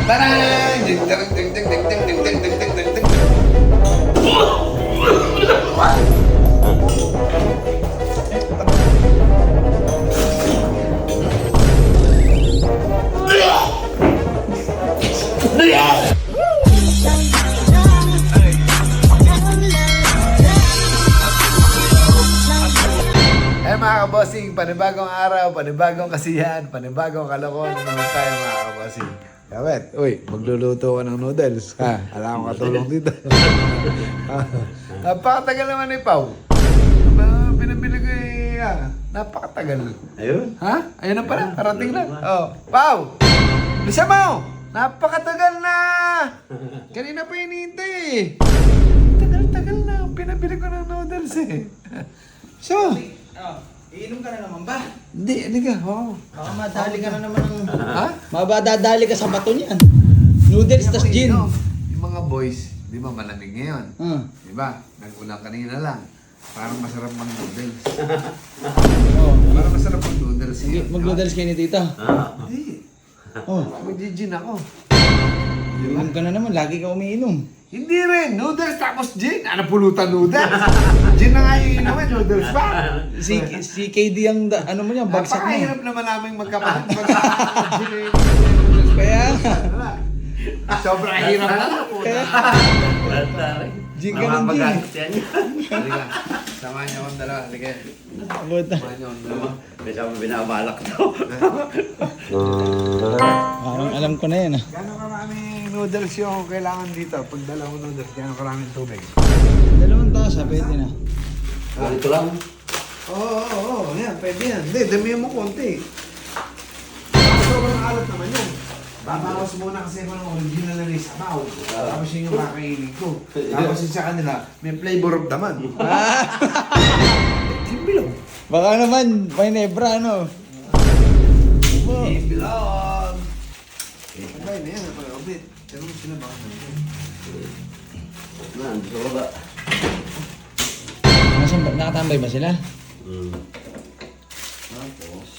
Tarang! Ding, tarang, ding, ding, ding, ding, ding, ding, ding, ding, ding, ding. Mga kabossing, panibagong araw, panibagong kasiyahan, panibagong kalokohan naman tayo mga kabossing. Kawet, uy, magluluto ka ng noodles. Ha, alam ko katulong dito. Napakatagal naman ni Pao. Pinabili ko napakatagal. Ayun. Ha? Ayun na pala, parating na. Oh, Pao! Bisa mo! Napakatagal na! Kanina pa hinihintay eh. Tagal-tagal na, pinabili ko ng noodles eh. So, iinom ka na naman ba? hindi, hindi ka. Oo. Baka madali ka na naman ng... Ha? Mabadadali ka sa bato niyan. Noodles tas gin. Yung mga boys, di ba malamig ngayon? Di ba? Nag-ulang kanina lang. Parang masarap mang noodles. Oh. Parang masarap mang noodles. Mag-noodles kayo ni tita. Hindi. Oh. Mag-gin ako. Iinom ka na naman, lagi ka umiinom. Hindi rin. Noodles tapos gin. Ano pulutan noodles? Gin na nga yung inumin. Noodles pa. Si KD ang ano mo niya, bagsak mo. Napakahirap naman namin magkapatid. Gin na yung noodles. Kaya, Sobrang hirap na. gin ka ng gin. Halika. Samahan niyo akong dalawa. Halika. Buta. Samahan niyo akong dalawa. Kaya mo binabalak daw. Parang alam ko na yan ah. Gano'ng karaming noodles yung kailangan dito? Pag dalawang noodles, gano'ng karaming tubig? 2 tasa, pwede na. Ito lang. Oo. Yan, pwede yan. Hindi, damihan mo konti. Sobrang alat naman yun. Babawas muna kasi ako ng original na sabaw. Tapos yun yung kakainin ko. Tapos yun sa kanila, may flavor of the man. Simbilong. Baka naman, may nebra ano. Simbilong. Sabay na yan, napalabit. Pero sila baka naman. Nandito ko ba? Nakatambay ba sila?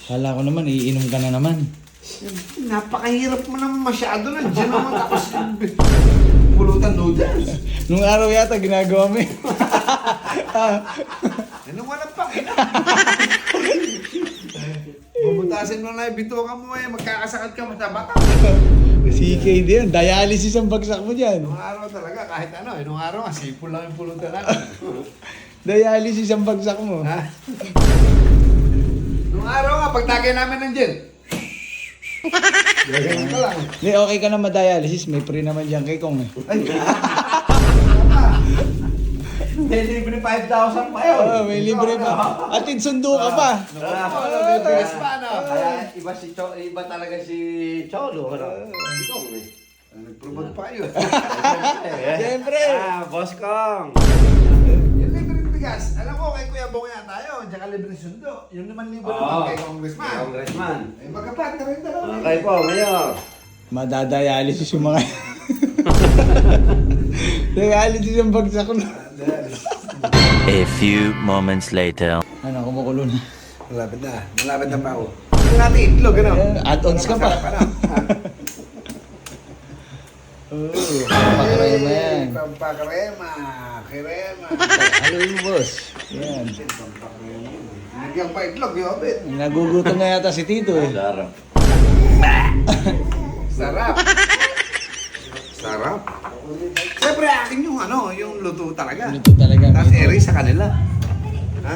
Kala ko naman, iinom ka na naman. Napakahirap mo naman masyado na. Diyan naman tapos pulutan noodles. Nung araw yata, ginagawa mo yun. Anong walang pakina? Bubutasin mo na yung bituka mo eh. Magkakasakit ka matabaka. Si KD yan, dialysis ang bagsak mo dyan. Nung araw talaga, kahit ano. Nung araw, sipol lang yung pulutan natin. Dialysis ang bagsak mo. Ha? Nung araw nga, pag tagay namin ng gin. Ganyan ka lang. Hindi, okay ka na ma-dialysis. May free naman dyan kay Kong eh. Ay, May libre 5,000 pa yun. Oo, may libre pa. Atid sundo ka pa. may bigas pa, ano? Kaya iba talaga si Cholo. Ano? Ikaw eh. Nag-promote pa kayo. Siyempre. Boss Kong. Yung libreng bigas, alam ko kay Kuya Bong yan tayo, tsaka libreng sundo. Yung 5,000 naman kay Congressman. Congressman. Eh, magkapat na rin dalawa. Okay po, Mayor. Madadialysis yung mga... Dialysis ang bagsak na. A few moments later. Ano, kumukulo na. Malapit na. Malapit na pa ako. Hindi natin itlog, ano? Add-ons ka pa. Oo, papakrema yan. Pampakrema. Krema. Ano yung boss? Yan. Pampakrema. Nagyang pa itlog, yung abit. Nagugutom na yata si Tito eh. Sarap. Sarap. Sarap. Siyempre, akin yung ano, yung luto talaga. Luto talaga. Tapos eri sa kanila. Ha?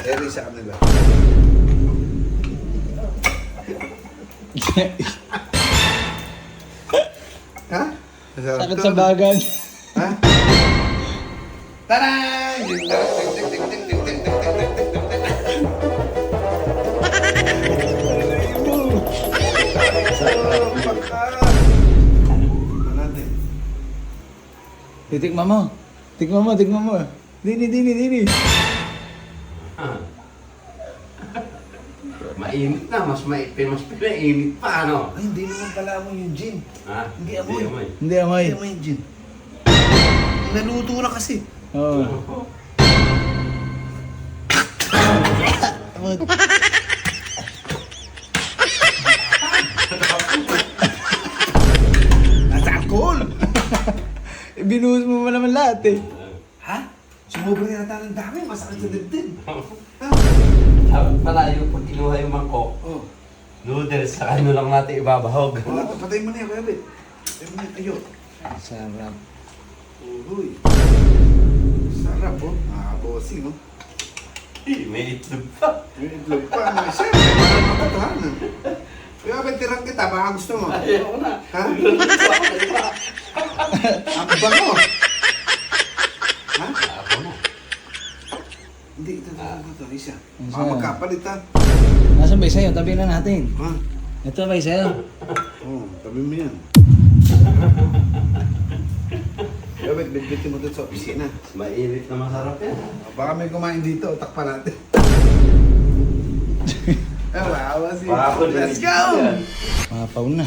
Eri sa kanila. Ha? Sakit sa bagan. Ha? Tarang! Ding, ding, ding, ding, ding, ding, ding, ding, ding, ding, ding, ding, ding. Titikman mo. Tikman mo. Dini. Mainit na, mas pinainit pa, ano? Ay, hindi naman pala mo yung gin. Ha? Hindi amoy. Hindi amoy. Hindi amoy yung gin. Naluto na kasi. Oo. alcohol. Binuhos mo naman lahat eh. Ha? Sumobra yata ng dami, masakit sa dibdib. Ha? Dapat malayo pag kinuha yung mangkok. Oh. Noodles, sa kanya lang natin ibabahog. Wala, patay mo na yan, Kuya Bet. Patay mo na yan, ayo. Sarap. Uy. Sarap, oh. Bossing, oh. May itlog pa. May itlog pa. Siyempre, parang makatohanan. Kuya Bet, tirang kita, baka gusto mo. Ayoko na. Ha? Ang bango. Ha? Ako na. Hindi, ito isa. Isa. Baka magkapalit, ha? Nasaan ba isa yun? Tabi na natin. Ha? Ito ba isa yun? Oo, tabi mo yan. Kuya Bet, bitbitin mo doon sa opisina. Mainit na masarap yan. Baka may kumain dito, takpa natin. Wow, let's go! Mapaw na.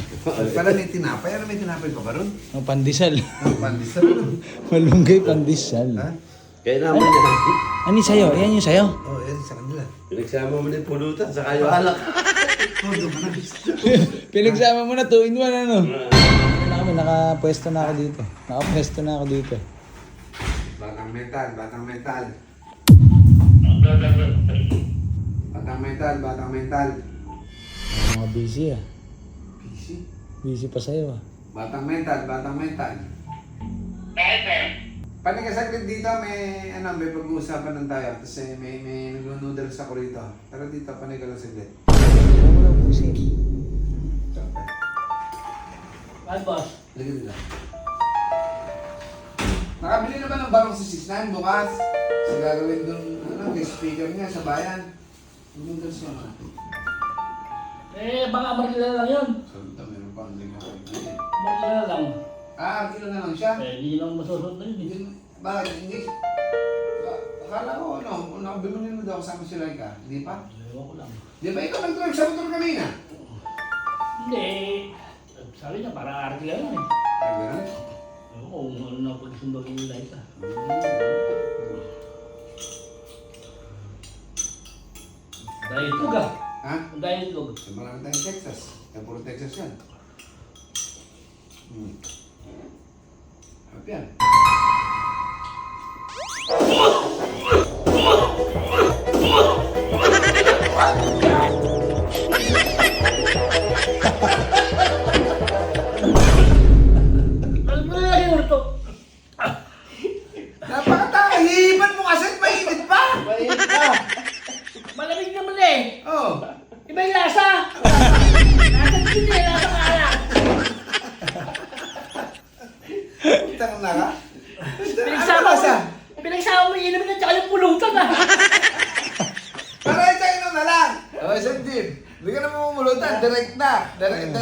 Pala may tinapay. Ano may tinapay ka ba ron? Ang pandesal. Ang pandesal no? Malunggay pandesal. Ha? Kaya naman yan. Ano yung sayo? Yan yung sayo? Oo, yan sa kanila. Pinagsama mo din pulutan, saka yung alak. Todo ka na. Pinagsama mo na 2 in 1 ano? Ano kami, nakapwesto na ako dito. Nakapwesto na ako dito. Batang mental, batang mental. Batang mental, batang mental. Mga busy ah. Busy. Busy pa sa'yo ah. Batang mental, batang mental. Panig ka saglit dito, may pag-uusapan ng tayo. Tapos may nag-noodles ako rito. Tara dito, panig ka lang saglit. Ano mo lang busy? Ay, boss. Lagyan nila. Nakabili naman ng barong si 6ix9ine bukas. Sa gagawin dun, may speaker niya sa bayan. Noodles naman. Baka markila lang yun. Salita, meron pa ang lingkong kayo. Markila lang. Kilo na lang siya. Hindi lang masusot na yun. Hindi, bakit hindi? Akala ko, nakabili mo daw kasama si Laika. Hindi pa? Ewan ko lang. Di ba ikaw nag-drive sa motor kanina? Hindi. Sabi niya, para arti ka lang eh. Ay, gano'n? Ewan ko kung ano na pagsundo kay Laika. Dahil itlog ah. Ha? Dahil itlog. Marami tayong Texas. Yan, puro Texas yan. Harap yan. Ano ba nalagay mo ito? Napakatahiban mo kasi at mainit pa! Mainit pa. Malamig naman eh. Oh. Iba yung lasa. Lasa din eh. Lasa ka alak. Tanong na ka? Pinagsama mo. Pinagsama mo yung inumin at saka yung pulutan ah. Para sa inom na lang! O, Sir Jim, hindi ka na mamumulutan. Direct na. Direct na.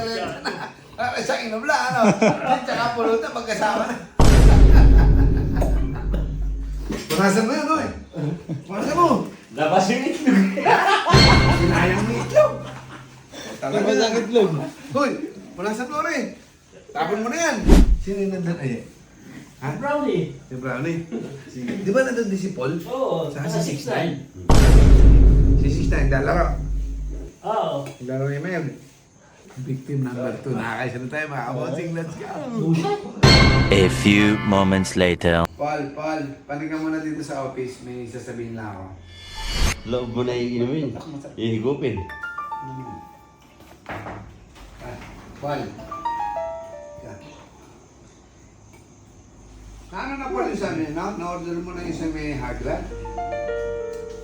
Para sa inom lang, ano? At saka pulutan, magkasama na. Punasan mo yun, oy. Punasan mo. Labas yung itlog. Sinayang mo itlog. Ano ba sa itlog? Hoy, punasan mo rin. Tapon mo na yan. Sino yung nandun? Ay, ha? Brownie. Si Brownie. Sige. Di ba nandun din si Paul? Oo. Saan Nasa si 6'9". Si 6ix9ine, naglalaro. Oo. Naglalaro ni Mel. Victim number 2. Nakakaisa na tayo mga kabosing. Let's go. A few moments later. Paul, panig ka muna dito sa office. May sasabihin lang ako. Loob mo na iinumin. Ihigupin. Paul. Yan. Ano na Paul yung sabi, no? Na-order mo na yung sa may hagla?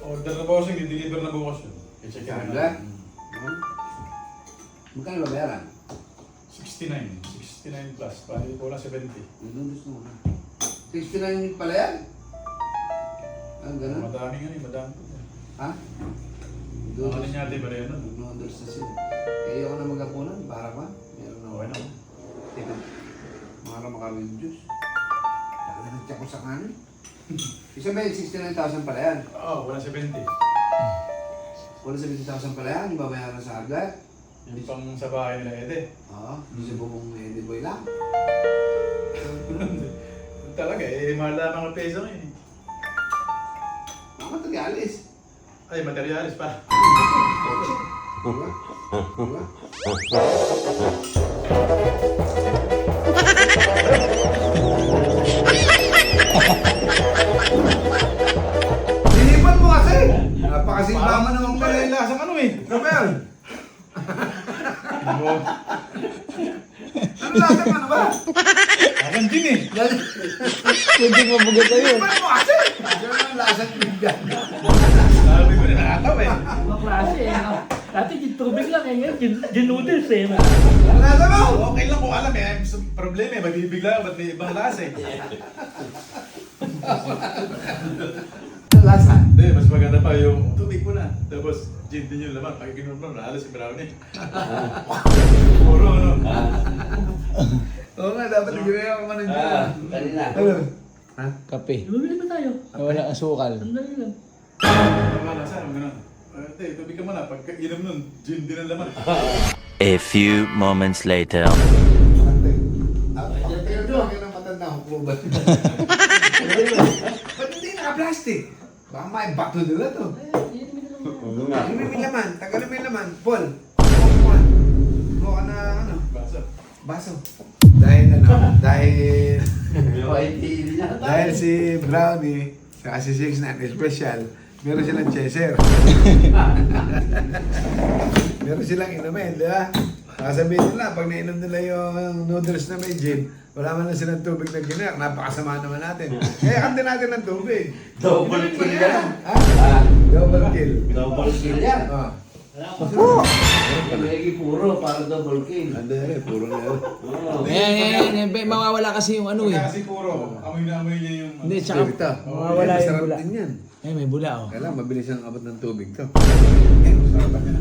Order na po kasi i-deliver na bukas yun. I-check Sa yun. hagla? Magkano ba bayaran? 69. 69 plus. Bali po lang 70. Nandun gusto mo na. 69 pala yan? Ah, ganun? Madami nga eh, madami. Ha? Ang ano niya ate, bali ano? Nag-noodles na sila. Eh, ako na mag-apunan. Para pa. Meron na Okay na. Teka. Mga makaming juice. Laki na nagtsak ko sa kanin. Isa ba yung 69,000 pala yan? Oo, wala 70. Wala 70,000 pala yan. Yung babayaran sa agad. Yung pang sa bahay nila Ede. Oo. Hindi sa bubong Eddie Boy lang. Talaga eh, mahal na mga peso ngayon eh. Mga materialis. Ay, materialis pa. Kotse. Diba? Diba? lasa ano ba? Alam din eh. Kunting mabugat sa'yo. Ano mo kasi? Ganun ang lasang bigyan. Sabi ko rin, nakataw eh. Ibang klase eh. No? Dati gin tubig lang eh. Ngayon, gin noodles eh. No? Ang lasa mo? Okay lang kung alam eh. Problema eh, magbibigla ako, ba't may ibang lasa eh. Ang lasa. Hindi, mas maganda pa yung tubig mo na. Tapos, gin din yung laman. Pag ginom mo, nahalos si brownie. Puro ano. Oo nga, dapat nagreya ka man ng Kanina. Ano? Ha? Kape. Bumili ba tayo? Wala asukal. Sandali lang. Wala sa amin ganun. Hindi, tubig ka muna. Pag inom nun, gin din ang laman. A few moments later. Huwag yun ang matanda akong kubat. Ba't hindi naka-plastic? Baka may bato nila to. Ano may laman? Tagal may laman. Paul. Buka na ano? Basa. Baso. Dahil ano? Dahil Niya. dahil si Brownie saka si 6-9 special, meron silang chaser. Meron silang inumin, di ba? Sasabihin nila, pag nainom nila yung noodles na may gin, wala man lang silang tubig na giner. Napakasama naman natin. Kaya kantin natin ng tubig. Double kill yan. Ha? Double kill. Double kill yan. Ah. Lagi puro para double kill. Ande, puro na yun. Oo. Eh, mawawala kasi yung ano eh. Kasi puro, amoy na amoy niya yung... Hindi, tsaka Ito. mawawala yung Masarap bula. din yan. Eh, may bula oh. Kailangan mabilis ang abot ng tubig to. Sarapan niya.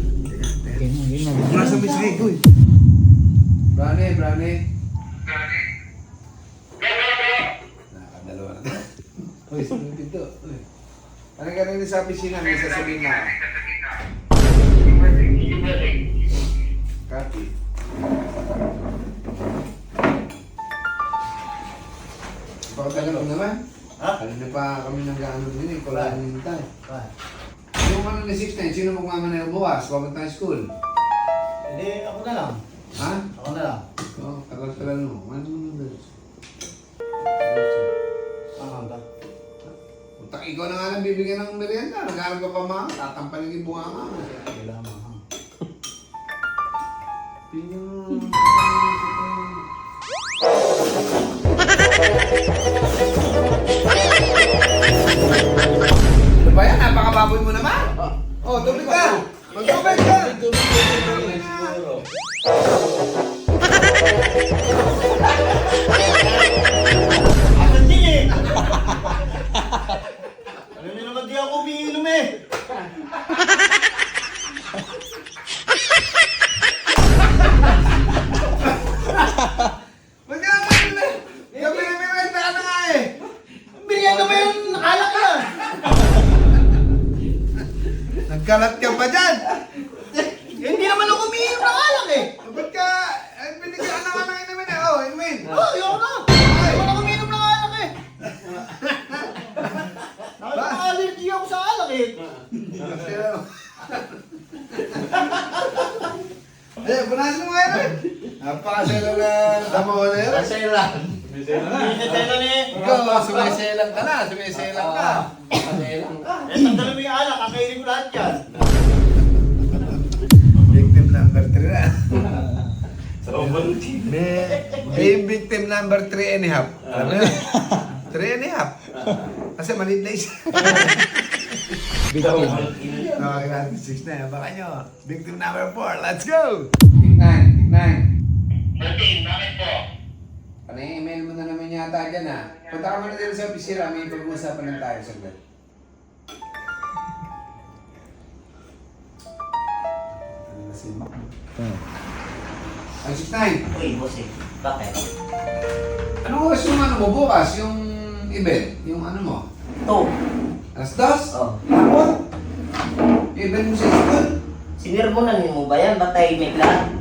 Ganyan. Mula sa Miss Rico eh. Brownie. Nakakadalawa na. Uy, sino dito? Uy. Ano ka rin sa pisina? May sasabihin na. Copy. Pakatagal naman. Ha? Kanina pa kami nag-ano din eh. Kula yung hintay. Yung ano ni 6-9, sino magmamanayo bukas? Papunta ng school. Hindi, ako na lang. Ha? Ako na lang. Oo, tagal-tagal mo. Ano mo na Hanggang. Utak, ikaw na nga lang bibigyan ng merienda. Nag-aaral ka pa mga, tatampanin yung bunga nga. Kailangan ha. Ano ba yan? Napakababoy mo naman. Oh, tubig ka. Magtubig ka. Siguro. Asan din eh? Alam niyo naman di ako umiinom eh. Ba't ka naman yun? Ikaw pinamerienda ka na nga eh. Bigyan ka ba yung nakalak yan? Nagkalat ka pa dyan. Hindi naman ako umiinom ng alak eh. Ba't ka, binigyan ka na nga ng inumin eh. Oh, inumin. Oh, yun na. Hindi naman ako umiinom ng alak eh. Nakaka-allergy ako sa alak eh. Ay, punasan mo nga yun. Napakasela na damo na yun. Maselan. Sumisela na. Maselan eh. Ikaw, sumiselang ka na. Sumiselang ka. Maselan ka. Eh, tanggalin mo yung alak. Kakainin ko lahat yan. Victim number 3 na. Double kill. Yung victim number 3 and a half. Alam mo yun? 3 and a half. Kasi maliit na isa. Victim. Okay, natin 6 na. Baka nyo. Victim number 4. Let's go! Tignan. Martin, bakit po? Ano yung email mo na naman yata dyan ha? Punta ka muna dito sa opisina. May pag-uusapan lang tayo saglit. Ano na si Mac? Ang 6-9. Uy, bossing. Bakit? Anong oras yung ano mo bukas? Yung event? Yung ano mo? To. Alas 2? Oh. Hapon? Yung event mo sa school? Sinirmonan mo ba yan? Ba't tahimik lang?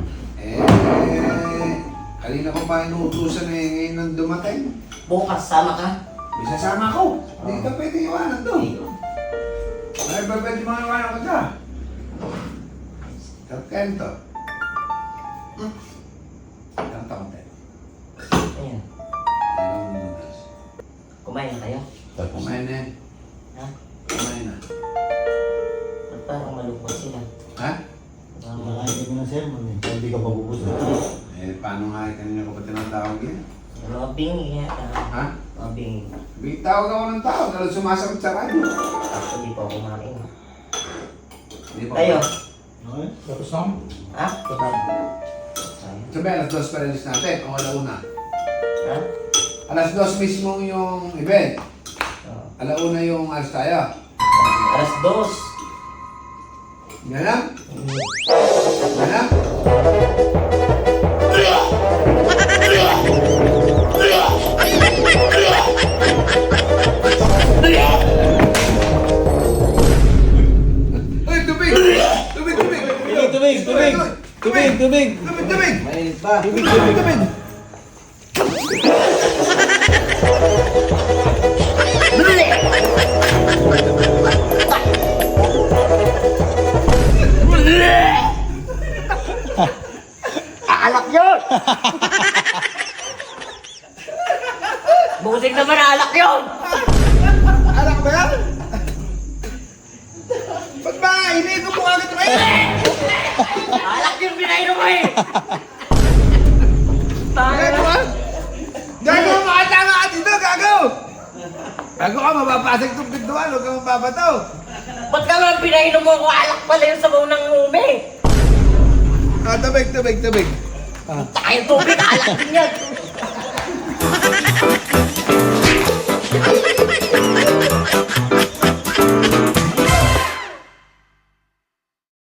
Kanina ko pa inuutusan eh, ngayon nang dumating. Bukas, sama ka? May sasama ko. Hindi ka pwede iwanan to. Ay, ba pwede mga iwanan ko dyan? Kapkento. Ilang taon tayo? Ayan. Kumain na kayo? Kumain na yan. Ha? Kumain na. Ba't parang malungkot sila? Ha? Parang malayo. na sermon eh. Hindi ka mabubusog. Eh, paano nga kanina ko pa tinatawag yan. Mga bingi yata. Ha? Mga bingi. Tawag ako ng tawag, dahil sumasagot sa radyo. Ako di pa ako kumain. Hindi pa Kayo? Okay, tapos na. Ha? Sabi, alas 2 pa release natin, o alauna. Ha? Alas 2 mismo yung event. Alauna yung alas tayo. Alas 2. Yan lang? Yan lang? Uy, tubig! Tubig, tubig! Tubig, tubig! Tubig, tubig! Tubig, tubig! Mainit pa. Tubig, tubig, tubig! Alak yun! Busing naman alak yun! Alak ba yan? Ba't ba? Hindi ko mukha kita kayo! Alak yung pinainom mo eh! Gago ka? Gago, makatama ka dito, gago! Gago ka, mapapasag itong pintuan, huwag ka mapapato. Ba't ka naman pinainom mo ko alak pala yung sabaw ng umi? Tubig, tubig, tubig. Tayo tubig, alak din yan!